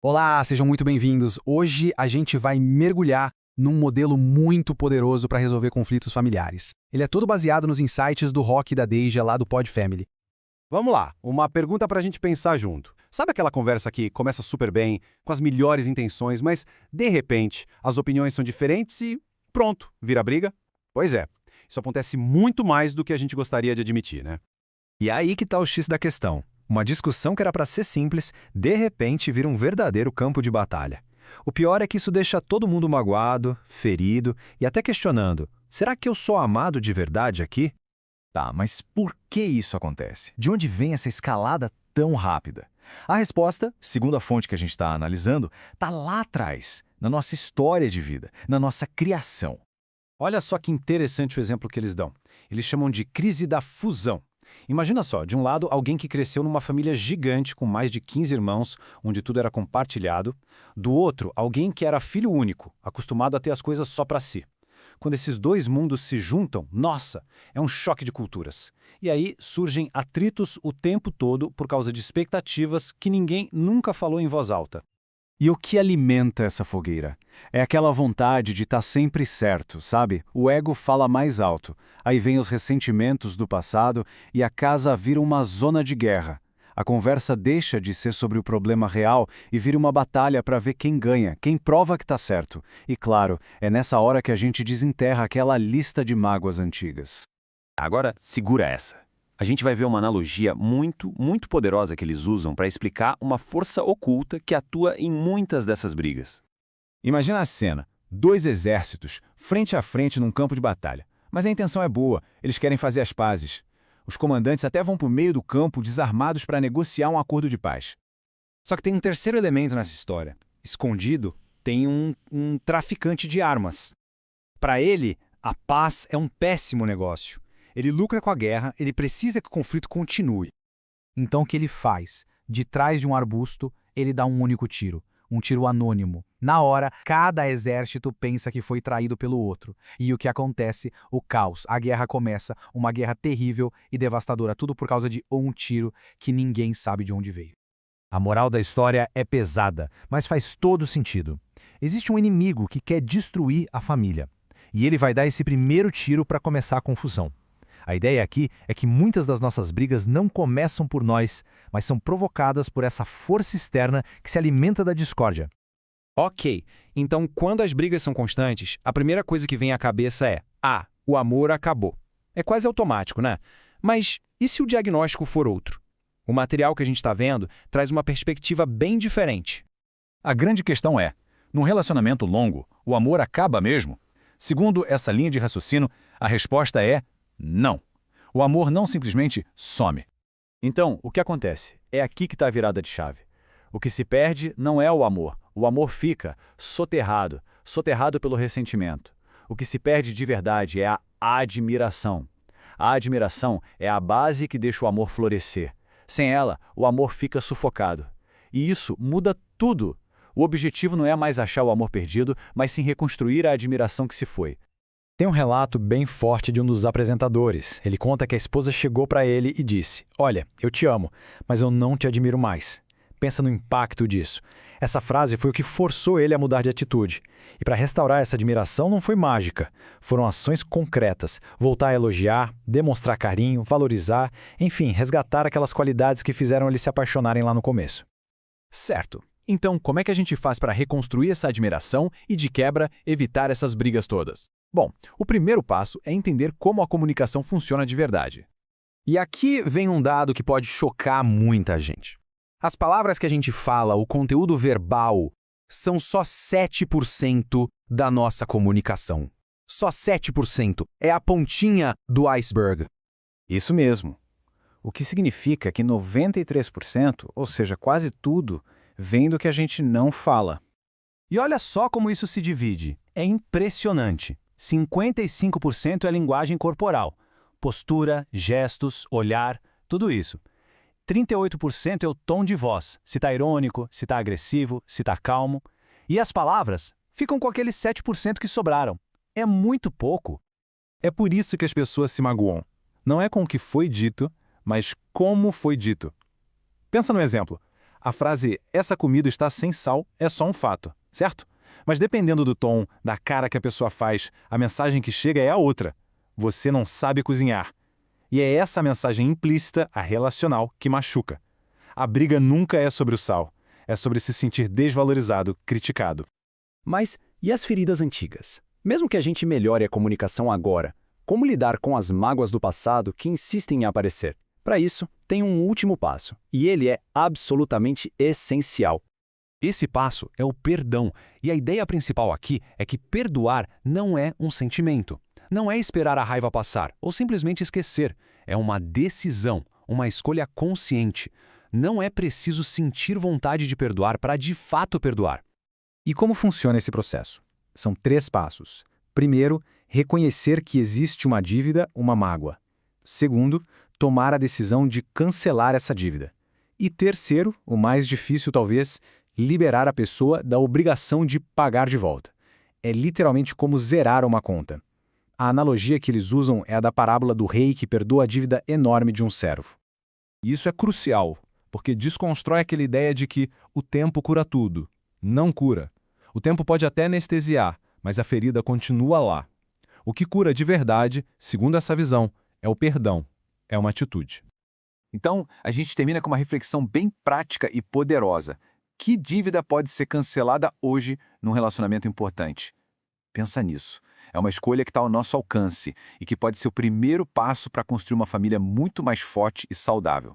Olá, sejam muito bem-vindos. Hoje a gente vai mergulhar num modelo muito poderoso para resolver conflitos familiares. Ele é todo baseado nos insights do Rock e da Deja lá do Pod Family. Vamos lá, uma pergunta para a gente pensar junto. Sabe aquela conversa que começa super bem, com as melhores intenções, mas, de repente, as opiniões são diferentes e pronto, vira briga? Pois é, isso acontece muito mais do que a gente gostaria de admitir, né? E é aí que está o X da questão. Uma discussão que era para ser simples, de repente vira um verdadeiro campo de batalha. O pior é que isso deixa todo mundo magoado, ferido e até questionando: será que eu sou amado de verdade aqui? Tá, mas por que isso acontece? De onde vem essa escalada tão rápida? A resposta, segundo a fonte que a gente está analisando, está lá atrás, na nossa história de vida, na nossa criação. Olha só que interessante o exemplo que eles dão. Eles chamam de crise da fusão. Imagina só, de um lado, alguém que cresceu numa família gigante com mais de 15 irmãos, onde tudo era compartilhado. Do outro, alguém que era filho único, acostumado a ter as coisas só para si. Quando esses dois mundos se juntam, nossa, é um choque de culturas. E aí surgem atritos o tempo todo por causa de expectativas que ninguém nunca falou em voz alta. E o que alimenta essa fogueira? É aquela vontade de estar sempre certo, sabe? O ego fala mais alto. Aí vem os ressentimentos do passado e a casa vira uma zona de guerra. A conversa deixa de ser sobre o problema real e vira uma batalha para ver quem ganha, quem prova que está certo. E claro, é nessa hora que a gente desenterra aquela lista de mágoas antigas. Agora, segura essa. A gente vai ver uma analogia muito poderosa que eles usam para explicar uma força oculta que atua em muitas dessas brigas. Imagina a cena, dois exércitos, frente a frente num campo de batalha. Mas a intenção é boa, eles querem fazer as pazes. Os comandantes até vão para o meio do campo desarmados para negociar um acordo de paz. Só que tem um terceiro elemento nessa história. Escondido, tem um traficante de armas. Para ele, a paz é um péssimo negócio. Ele lucra com a guerra, ele precisa que o conflito continue. Então o que ele faz? De trás de um arbusto, ele dá um único tiro. Um tiro anônimo. Na hora, cada exército pensa que foi traído pelo outro. E o que acontece? O caos. A guerra começa, uma guerra terrível e devastadora, tudo por causa de um tiro que ninguém sabe de onde veio. A moral da história é pesada, mas faz todo sentido. Existe um inimigo que quer destruir a família. E ele vai dar esse primeiro tiro para começar a confusão. A ideia aqui é que muitas das nossas brigas não começam por nós, mas são provocadas por essa força externa que se alimenta da discórdia. Ok, então quando as brigas são constantes, a primeira coisa que vem à cabeça é: o amor acabou. É quase automático, né? Mas e se o diagnóstico for outro? O material que a gente está vendo traz uma perspectiva bem diferente. A grande questão é, num relacionamento longo, o amor acaba mesmo? Segundo essa linha de raciocínio, a resposta é não. O amor não simplesmente some. Então, o que acontece? É aqui que está a virada de chave. O que se perde não é o amor fica soterrado pelo ressentimento. O que se perde de verdade é a admiração. A admiração é a base que deixa o amor florescer. Sem ela, o amor fica sufocado. E isso muda tudo. O objetivo não é mais achar o amor perdido, mas sim reconstruir a admiração que se foi. Tem um relato bem forte de um dos apresentadores. Ele conta que a esposa chegou para ele e disse: "Olha, eu te amo, mas eu não te admiro mais." Pensa no impacto disso. Essa frase foi o que forçou ele a mudar de atitude. E para restaurar essa admiração não foi mágica. Foram ações concretas. Voltar a elogiar, demonstrar carinho, valorizar, enfim, resgatar aquelas qualidades que fizeram eles se apaixonarem lá no começo. Certo. Então, como é que a gente faz para reconstruir essa admiração e, de quebra, evitar essas brigas todas? Bom, o primeiro passo é entender como a comunicação funciona de verdade. E aqui vem um dado que pode chocar muita gente. As palavras que a gente fala, o conteúdo verbal, são só 7% da nossa comunicação. Só 7%. É a pontinha do iceberg. Isso mesmo. O que significa que 93%, ou seja, quase tudo, vem do que a gente não fala. E olha só como isso se divide. É impressionante. 55% é linguagem corporal. Postura, gestos, olhar, tudo isso. 38% é o tom de voz, se está irônico, se está agressivo, se está calmo. E as palavras ficam com aqueles 7% que sobraram. É muito pouco. É por isso que as pessoas se magoam. Não é com o que foi dito, mas como foi dito. Pensa no exemplo. A frase "essa comida está sem sal" é só um fato, certo? Mas dependendo do tom, da cara que a pessoa faz, a mensagem que chega é a outra. Você não sabe cozinhar. E é essa mensagem implícita, a relacional, que machuca. A briga nunca é sobre o sal. É sobre se sentir desvalorizado, criticado. Mas e as feridas antigas? Mesmo que a gente melhore a comunicação agora, como lidar com as mágoas do passado que insistem em aparecer? Para isso, tem um último passo, e ele é absolutamente essencial. Esse passo é o perdão, e a ideia principal aqui é que perdoar não é um sentimento. Não é esperar a raiva passar ou simplesmente esquecer. É uma decisão, uma escolha consciente. Não é preciso sentir vontade de perdoar para de fato perdoar. E como funciona esse processo? São 3 passos. Primeiro, reconhecer que existe uma dívida, uma mágoa. Segundo, tomar a decisão de cancelar essa dívida. E terceiro, o mais difícil talvez, liberar a pessoa da obrigação de pagar de volta. É literalmente como zerar uma conta. A analogia que eles usam é a da parábola do rei que perdoa a dívida enorme de um servo. Isso é crucial, porque desconstrói aquela ideia de que o tempo cura tudo. Não cura. O tempo pode até anestesiar, mas a ferida continua lá. O que cura de verdade, segundo essa visão, é o perdão. É uma atitude. Então, a gente termina com uma reflexão bem prática e poderosa. Que dívida pode ser cancelada hoje num relacionamento importante? Pensa nisso. É uma escolha que está ao nosso alcance e que pode ser o primeiro passo para construir uma família muito mais forte e saudável.